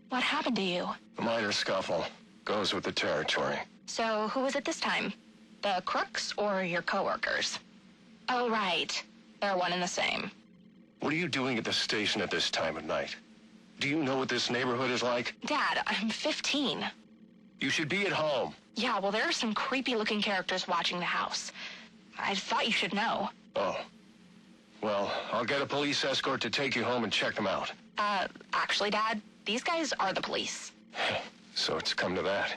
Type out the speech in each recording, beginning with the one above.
What happened to you? A minor scuffle. Goes with the territory. So, who was it this time? The crooks or your coworkers? Oh, right. They're one and the same. What are you doing at the station at this time of night? Do you know what this neighborhood is like? Dad, I'm 15. You should be at home. Yeah, well, there are some creepy-looking characters watching the house. I thought you should know. Oh. Well, I'll get a police escort to take you home and check them out. Actually, Dad, these guys are the police. So it's come to that.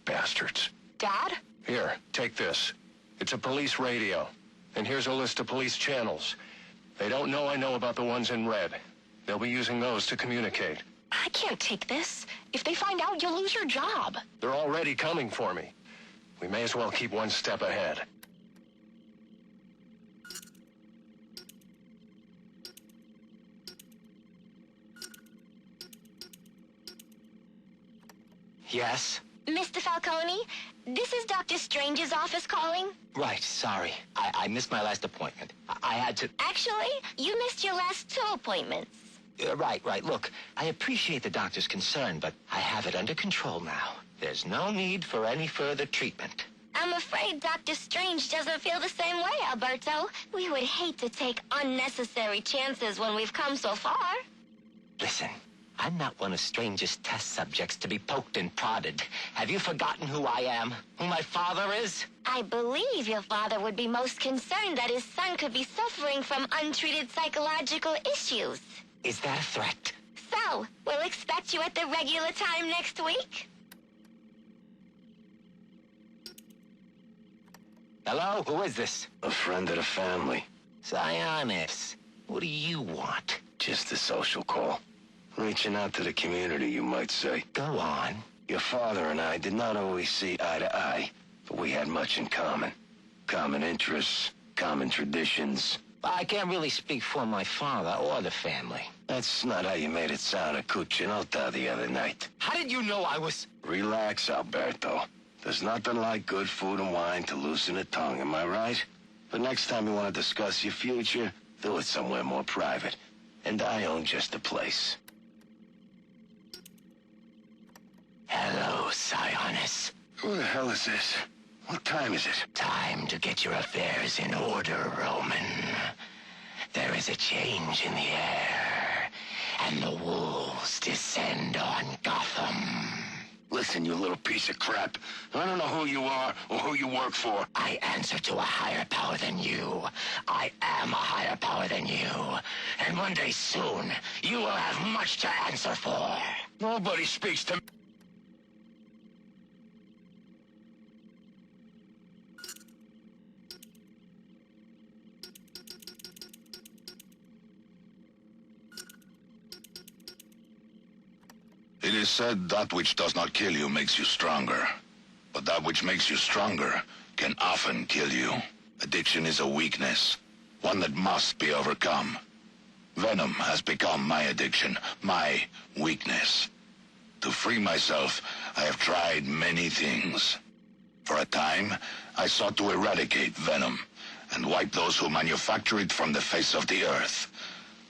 Bastards. Dad? Here, take this. It's a police radio. And here's a list of police channels. They don't know I know about the ones in red. They'll be using those to communicate. I can't take this. If they find out, you'll lose your job. They're already coming for me. We may as well keep one step ahead. Yes? Mr. Falcone, this is Dr. Strange's office calling. Right, sorry. I missed my last appointment. I had to... Actually, you missed your last 2 appointments. Right. Look, I appreciate the doctor's concern, but I have it under control now. There's no need for any further treatment. I'm afraid Dr. Strange doesn't feel the same way, Alberto. We would hate to take unnecessary chances when we've come so far. Listen, I'm not one of Strange's test subjects to be poked and prodded. Have you forgotten who I am? Who my father is? I believe your father would be most concerned that his son could be suffering from untreated psychological issues. Is that a threat? So, we'll expect you at the regular time next week? Hello? Who is this? A friend of the family. Sionis. What do you want? Just a social call. Reaching out to the community, you might say. Go on. Your father and I did not always see eye to eye, but we had much in common. Common interests, common traditions. I can't really speak for my father or the family. That's not how you made it sound at Cuccinota the other night. How did you know I was... Relax, Alberto. There's nothing like good food and wine to loosen the tongue, am I right? But next time you want to discuss your future, do it somewhere more private. And I own just the place. Hello, Sionis. Who the hell is this? What time is it? Time to get your affairs in order, Roman. There is a change in the air, and the wolves descend on Gotham. Listen, you little piece of crap. I don't know who you are or who you work for. I answer to a higher power than you. I am a higher power than you. And one day soon, you will have much to answer for. Nobody speaks to me. It is said that which does not kill you makes you stronger. But that which makes you stronger can often kill you. Addiction is a weakness, one that must be overcome. Venom has become my addiction, my weakness. To free myself, I have tried many things. For a time, I sought to eradicate Venom and wipe those who manufacture it from the face of the earth.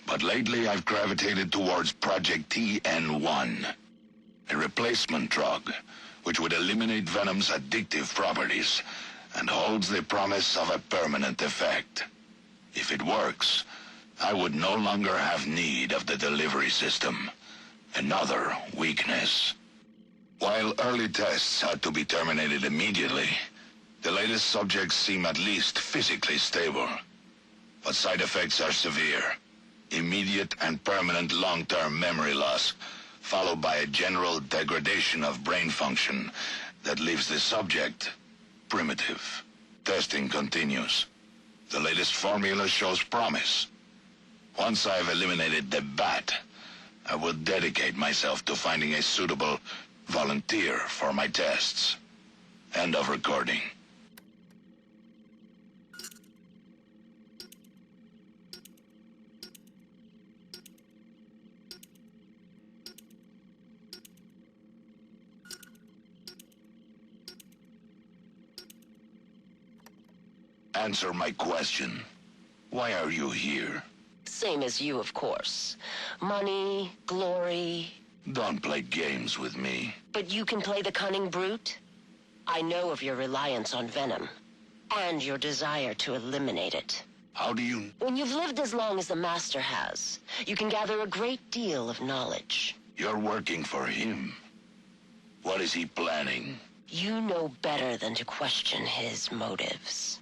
But lately I've gravitated towards Project TN1, a replacement drug which would eliminate Venom's addictive properties and holds the promise of a permanent effect. If it works, I would no longer have need of the delivery system, another weakness. While early tests had to be terminated immediately, the latest subjects seem at least physically stable. But side effects are severe. Immediate and permanent long-term memory loss, followed by a general degradation of brain function that leaves the subject primitive. Testing continues. The latest formula shows promise. Once I've eliminated the bat, I will dedicate myself to finding a suitable volunteer for my tests. End of recording. Answer my question. Why are you here? Same as you, of course. Money, glory, Don't play games with me. But you can play the cunning brute? I know of your reliance on venom, and your desire to eliminate it. How do you... When you've lived as long as the Master has, you can gather a great deal of knowledge. You're working for him. What is he planning? You know better than to question his motives.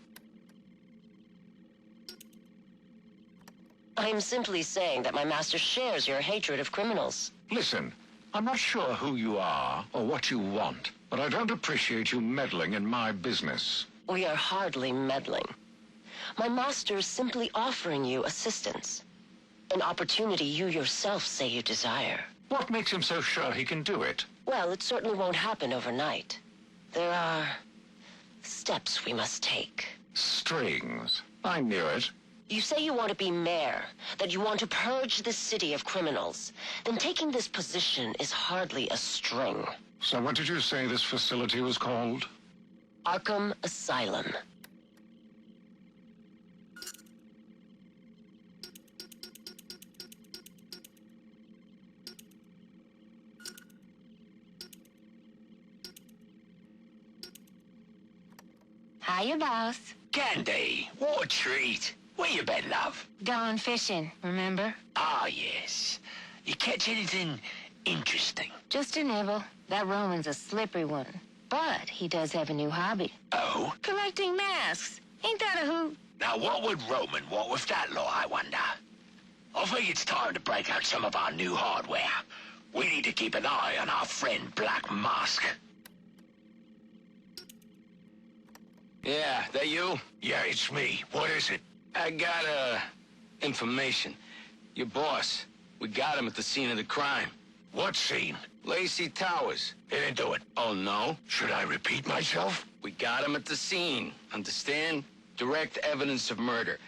I'm simply saying that my master shares your hatred of criminals. Listen, I'm not sure who you are or what you want, but I don't appreciate you meddling in my business. We are hardly meddling. My master is simply offering you assistance. An opportunity you yourself say you desire. What makes him so sure he can do it? Well, it certainly won't happen overnight. There are steps we must take. Strings. I knew it. You say you want to be mayor, that you want to purge the city of criminals. Then taking this position is hardly a string. So what did you say this facility was called? Arkham Asylum. Hiya, boss. Candy, what a treat. Where you been, love? Gone fishing, remember? Ah, yes. You catch anything interesting? Just a nibble. That Roman's a slippery one. But he does have a new hobby. Oh? Collecting masks. Ain't that a hoot? Now, what would Roman want with that lot, I wonder? I think it's time to break out some of our new hardware. We need to keep an eye on our friend Black Mask. Yeah, that you? Yeah, it's me. What is it? I got, information. Your boss. We got him at the scene of the crime. What scene? Lacey Towers. He didn't do it. Oh, no? Should I repeat myself? We got him at the scene. Understand? Direct evidence of murder.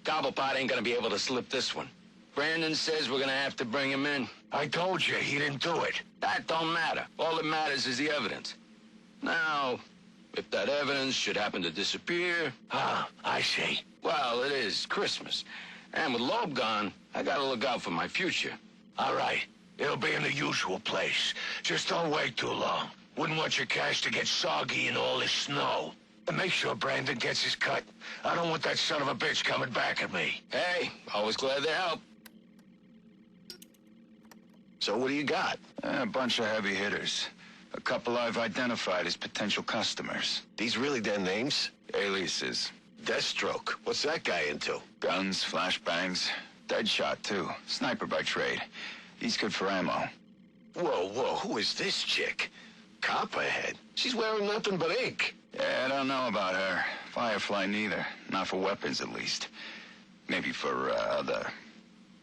Cobblepot ain't gonna be able to slip this one. Branden says we're gonna have to bring him in. I told you, he didn't do it. That don't matter. All that matters is the evidence. Now, if that evidence should happen to disappear... Ah, I see. Well, it is Christmas. And with Loeb gone, I gotta look out for my future. All right. It'll be in the usual place. Just don't wait too long. Wouldn't want your cash to get soggy in all this snow. And make sure Branden gets his cut. I don't want that son of a bitch coming back at me. Hey, always glad to help. So what do you got? A bunch of heavy hitters. A couple I've identified as potential customers. These really their names? Aliases. Deathstroke. What's that guy into? Guns, flashbangs. Deadshot, too. Sniper by trade. He's good for ammo. Whoa, who is this chick? Copperhead. She's wearing nothing but ink. Yeah, I don't know about her. Firefly neither. Not for weapons, at least. Maybe for, other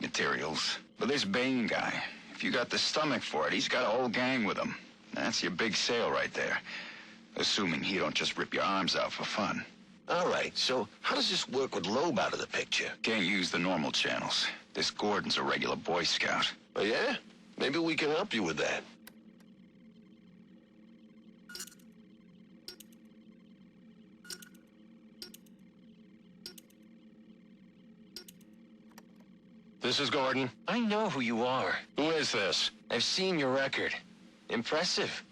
materials. But this Bane guy, if you got the stomach for it, he's got a whole gang with him. That's your big sale right there. Assuming he don't just rip your arms out for fun. All right, so how does this work with Loeb out of the picture? Can't use the normal channels. This Gordon's a regular Boy Scout. Oh, yeah? Maybe we can help you with that. This is Gordon. I know who you are. Who is this? I've seen your record. Impressive.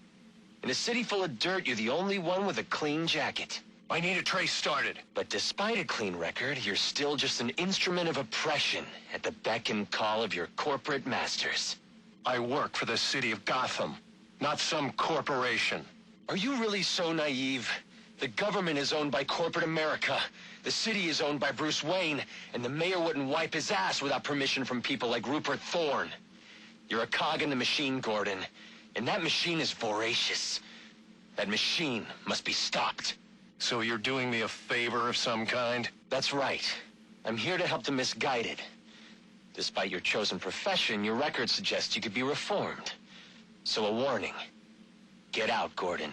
In a city full of dirt, you're the only one with a clean jacket. I need a trace started. But despite a clean record, you're still just an instrument of oppression at the beck and call of your corporate masters. I work for the city of Gotham, not some corporation. Are you really so naive? The government is owned by corporate America. The city is owned by Bruce Wayne, and the mayor wouldn't wipe his ass without permission from people like Rupert Thorne. You're a cog in the machine, Gordon, and that machine is voracious. That machine must be stopped. So you're doing me a favor of some kind? That's right. I'm here to help the misguided. Despite your chosen profession, your record suggests you could be reformed. So a warning. Get out, Gordon.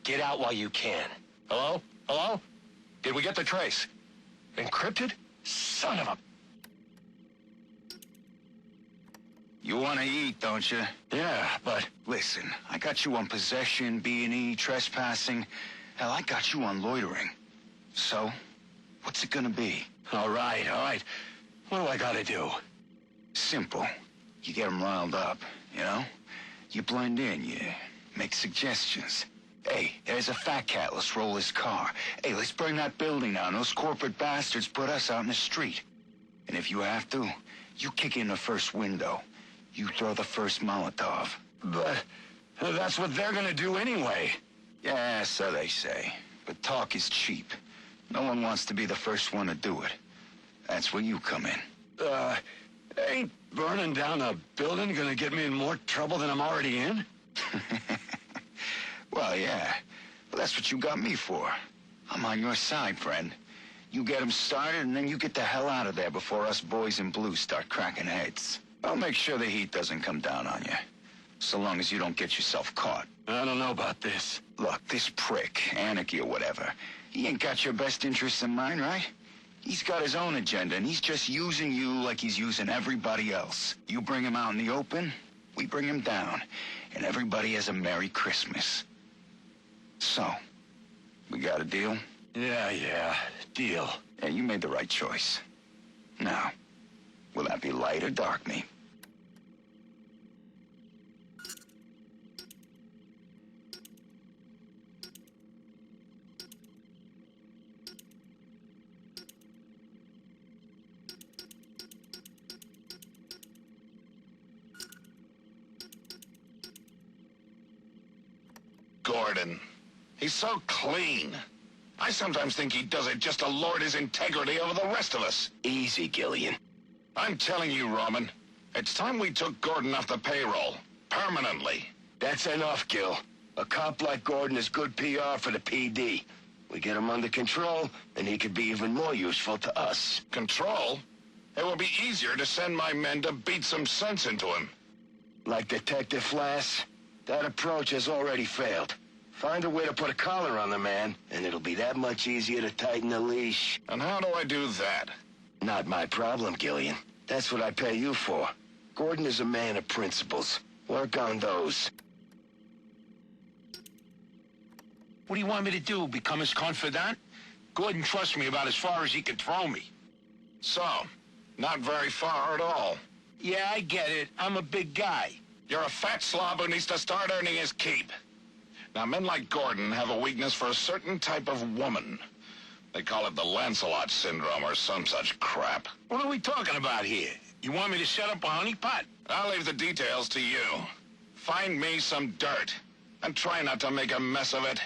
Get out while you can. Hello? Hello? Did we get the trace? Encrypted? Son of a... You want to eat, don't you? Yeah, but... Listen, I got you on possession, B&E, trespassing. Hell, I got you on loitering. So, what's it gonna be? All right. What do I gotta do? Simple. You get them riled up, you know? You blend in, you make suggestions. Hey, there's a fat cat, let's roll his car. Hey, let's burn that building down. Those corporate bastards put us out in the street. And if you have to, you kick in the first window. You throw the first Molotov. But that's what they're gonna do anyway. Yeah, so they say. But talk is cheap. No one wants to be the first one to do it. That's where you come in. Ain't burning down a building gonna get me in more trouble than I'm already in? Well, yeah. But that's what you got me for. I'm on your side, friend. You get them started, and then you get the hell out of there before us boys in blue start cracking heads. I'll make sure the heat doesn't come down on you. So long as you don't get yourself caught. I don't know about this. Look, this prick, Anarky or whatever, he ain't got your best interests in mind, right? He's got his own agenda, and he's just using you like he's using everybody else. You bring him out in the open, we bring him down, and everybody has a Merry Christmas. So, we got a deal? Yeah, deal. Yeah, you made the right choice. Now, will that be light or dark me? Gordon. He's so clean. I sometimes think he does it just to lord his integrity over the rest of us. Easy, Gillian. I'm telling you, Roman, it's time we took Gordon off the payroll. Permanently. That's enough, Gil. A cop like Gordon is good PR for the PD. We get him under control, and he could be even more useful to us. Control? It will be easier to send my men to beat some sense into him. Like Detective Flass, that approach has already failed. Find a way to put a collar on the man, and it'll be that much easier to tighten the leash. And how do I do that? Not my problem, Gillian. That's what I pay you for. Gordon is a man of principles. Work on those. What do you want me to do, become his confidant? Gordon trusts me about as far as he can throw me. So, not very far at all. Yeah, I get it. I'm a big guy. You're a fat slob who needs to start earning his keep. Now, men like Gordon have a weakness for a certain type of woman. They call it the Lancelot syndrome or some such crap. What are we talking about here? You want me to set up a honeypot? I'll leave the details to you. Find me some dirt, and try not to make a mess of it.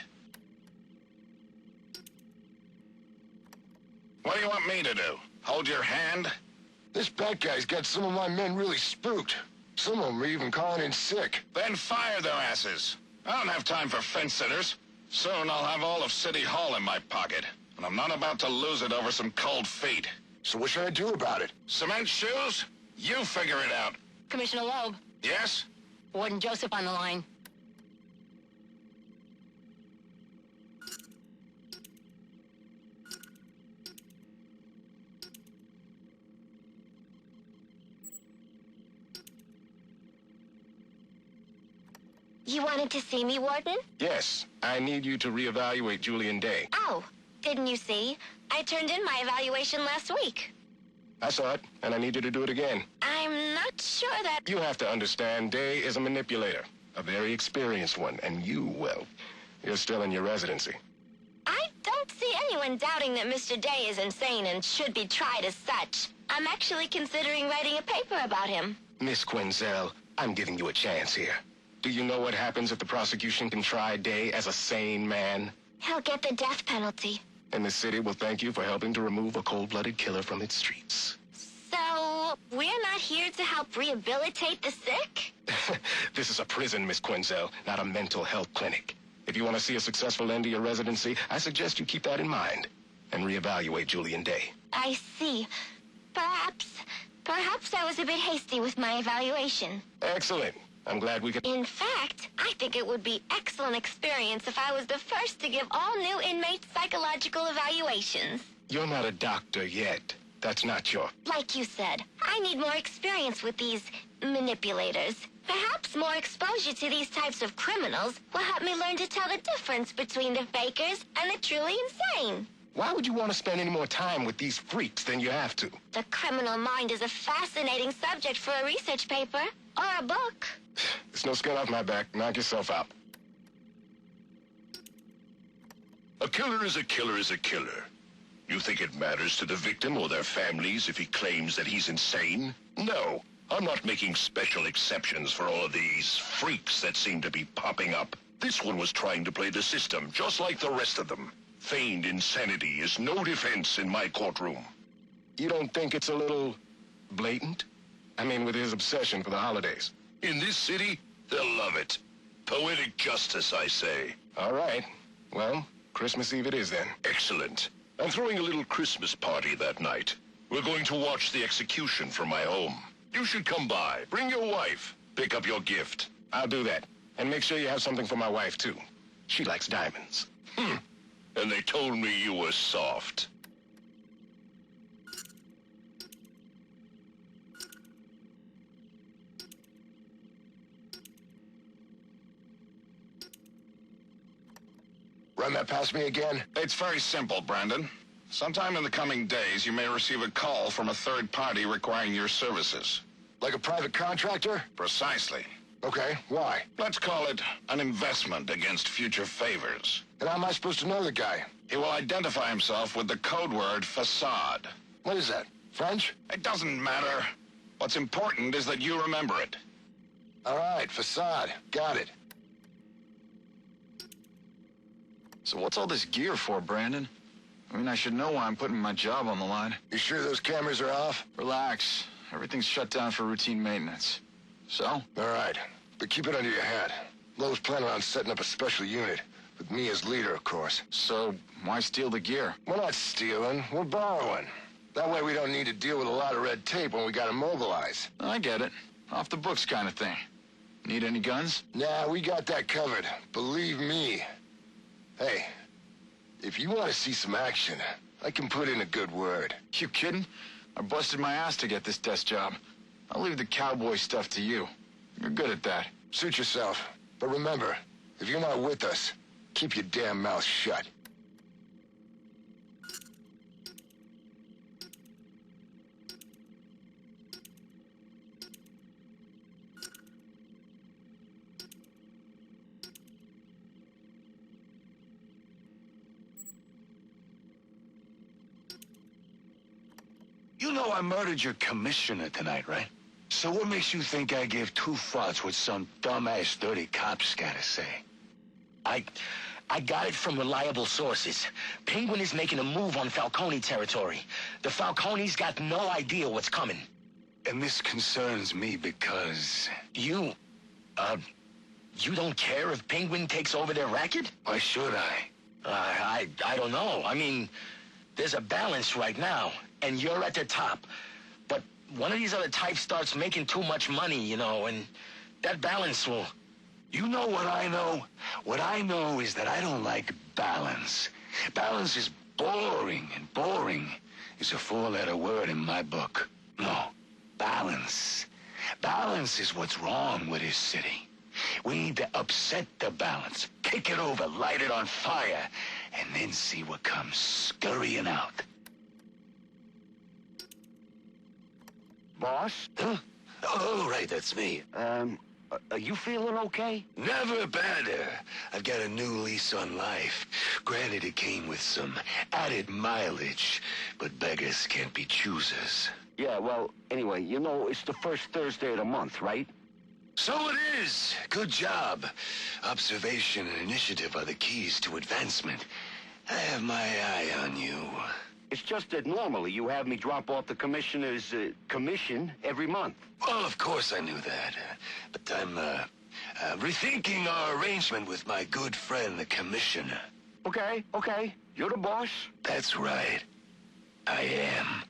What do you want me to do? Hold your hand? This bad guy's got some of my men really spooked. Some of them are even calling in sick. Then fire their asses. I don't have time for fence-sitters. Soon I'll have all of City Hall in my pocket, and I'm not about to lose it over some cold feet. So what should I do about it? Cement shoes? You figure it out. Commissioner Loeb, Yes? Warden Joseph on the line. You wanted to see me, Warden? Yes, I need you to reevaluate Julian Day. Oh, didn't you see? I turned in my evaluation last week. I saw it, and I need you to do it again. I'm not sure that... You have to understand, Day is a manipulator, a very experienced one, and you, well, you're still in your residency. I don't see anyone doubting that Mr. Day is insane and should be tried as such. I'm actually considering writing a paper about him. Miss Quinzel, I'm giving you a chance here. Do you know what happens if the prosecution can try Day as a sane man? He'll get the death penalty. And the city will thank you for helping to remove a cold-blooded killer from its streets. So, we're not here to help rehabilitate the sick? This is a prison, Miss Quinzel, not a mental health clinic. If you want to see a successful end to your residency, I suggest you keep that in mind and reevaluate Julian Day. I see. Perhaps I was a bit hasty with my evaluation. Excellent. I'm glad we could... In fact, I think it would be excellent experience if I was the first to give all new inmates psychological evaluations. You're not a doctor yet. That's not your... Like you said, I need more experience with these manipulators. Perhaps more exposure to these types of criminals will help me learn to tell the difference between the fakers and the truly insane. Why would you want to spend any more time with these freaks than you have to? The criminal mind is a fascinating subject for a research paper or a book. This Takes no skin off my back. Knock yourself out. A killer is a killer is a killer. You think it matters to the victim or their families if he claims that he's insane? No. I'm not making special exceptions for all of these freaks that seem to be popping up. This one was trying to play the system, just like the rest of them. Feigned insanity is no defense in my courtroom. You don't think it's a little blatant? I mean, with his obsession for the holidays. In this city, they'll love it. Poetic justice, I say. All right. Well, Christmas Eve it is then. Excellent. I'm throwing a little Christmas party that night. We're going to watch the execution from my home. You should come by. Bring your wife. Pick up your gift. I'll do that. And make sure you have something for my wife, too. She likes diamonds. And they told me you were soft. Run that past me again? It's very simple, Branden. Sometime in the coming days, you may receive a call from a third party requiring your services. Like a private contractor? Precisely. Okay, why? Let's call it an investment against future favors. And how am I supposed to know the guy? He will identify himself with the code word facade. What is that? French? It doesn't matter. What's important is that you remember it. All right, facade. Got it. So what's all this gear for, Branden? I mean, I should know why I'm putting my job on the line. You sure those cameras are off? Relax. Everything's shut down for routine maintenance. So? All right, but keep it under your hat. Loeb's planning on setting up a special unit, with me as leader, of course. So, why steal the gear? We're not stealing, we're borrowing. That way we don't need to deal with a lot of red tape when we gotta mobilize. I get it. Off the books kind of thing. Need any guns? Nah, we got that covered. Believe me. Hey, if you want to see some action, I can put in a good word. You kidding? I busted my ass to get this desk job. I'll leave the cowboy stuff to you. You're good at that. Suit yourself. But remember, if you're not with us, keep your damn mouth shut. You know I murdered your commissioner tonight, right? So what makes you think I give two fucks what some dumbass dirty cop's gotta say? I got it from reliable sources. Penguin is making a move on Falcone territory. The Falcone's got no idea what's coming. And this concerns me because... You don't care if Penguin takes over their racket? Why should I? I don't know. I mean, there's a balance right now, and you're at the top. But one of these other types starts making too much money, you know, and that balance will... You know what I know? What I know is that I don't like balance. Balance is boring, and boring is a four-letter word in my book. No, balance. Balance is what's wrong with this city. We need to upset the balance, kick it over, light it on fire, and then see what comes scurrying out. Boss? Huh? Oh, right, that's me. Are you feeling okay? Never better. I've got a new lease on life. Granted, it came with some added mileage, but beggars can't be choosers. Yeah, well, anyway, you know, it's the first Thursday of the month, right? So it is. Good job. Observation and initiative are the keys to advancement. I have my eye on you. It's just that normally you have me drop off the commissioner's commission every month. Well, of course I knew that. But I'm rethinking our arrangement with my good friend, the commissioner. Okay. You're the boss? That's right. I am.